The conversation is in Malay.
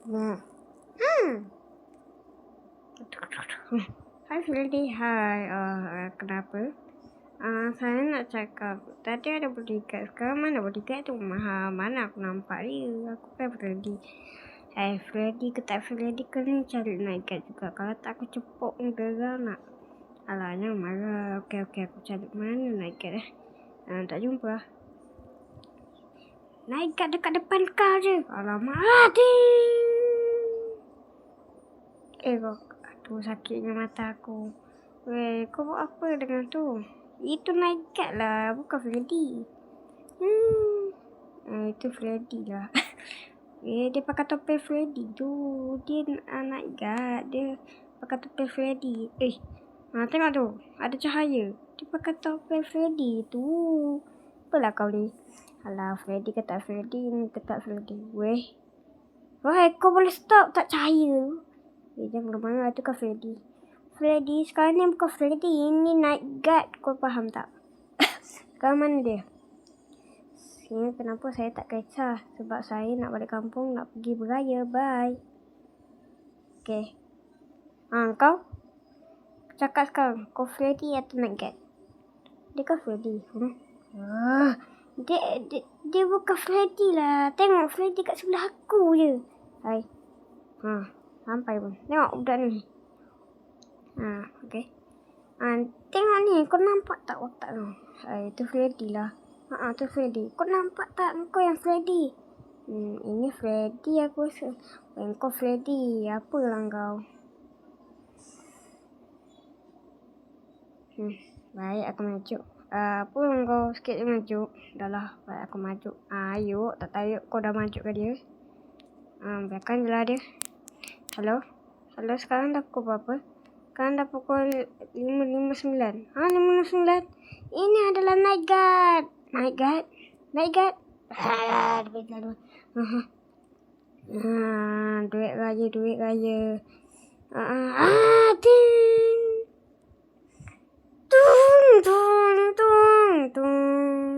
Hmm. Hai Freddy, hai. Kenapa? Saya nak cakap, tadi ada bodyguard. Sekarang mana bodyguard tu? Mana aku nampak dia? Aku kan Freddy. Hai Freddy ke tak Freddy, kena cari night guard juga. Kalau tak aku cepuk ni geram nak. Alah, jangan marah. Okey, aku cari mana night guard tak jumpa. Night guard dekat depan kau je. Alamak, aduh, sakitnya mata aku. Weh, kau buat apa dengan tu? Itu night guard lah, bukan Freddy. Itu Freddy lah. Dia pakai topi Freddy tu. Dia night guard. Dia pakai topi Freddy. Tengok tu. Ada cahaya. Dia pakai topi Freddy tu. Apalah kau ni? Alah, Freddy kata Freddy. Ni kata Freddy. Weh, kau boleh stop tak cahaya? Jangan marah, tu kan Freddy. Freddy, sekarang ni bukan Freddy. Ini night guard. Kau faham tak? Sekarang mana dia? Kenapa saya tak kisah? Sebab saya nak balik kampung, nak pergi beraya. Bye. Okay. Kau? Cakap sekarang. Kau Freddy atau night guard? Dia kan Freddy. Dia bukan Freddy lah. Tengok Freddy kat sebelah aku je. Hai. Sampai pun. Tengok budak ni. Okay. Tengok ni. Kau nampak tak otak tu? Itu Freddy lah. Tu Freddy. Kau nampak tak kau yang Freddy? Ini Freddy aku rasa. Kau Freddy. Apalah kau? Baik, aku maju. Apa kau sikit je maju? Dah lah, baik aku maju. Ayo, tak tahu kau dah maju ke dia? Biarkan je lah dia. Halo, sekarang dah pukul berapa? Sekarang dah pukul 5.59. 5.59? Ini adalah night guard. Night guard? Duit raya. Ting. Tung.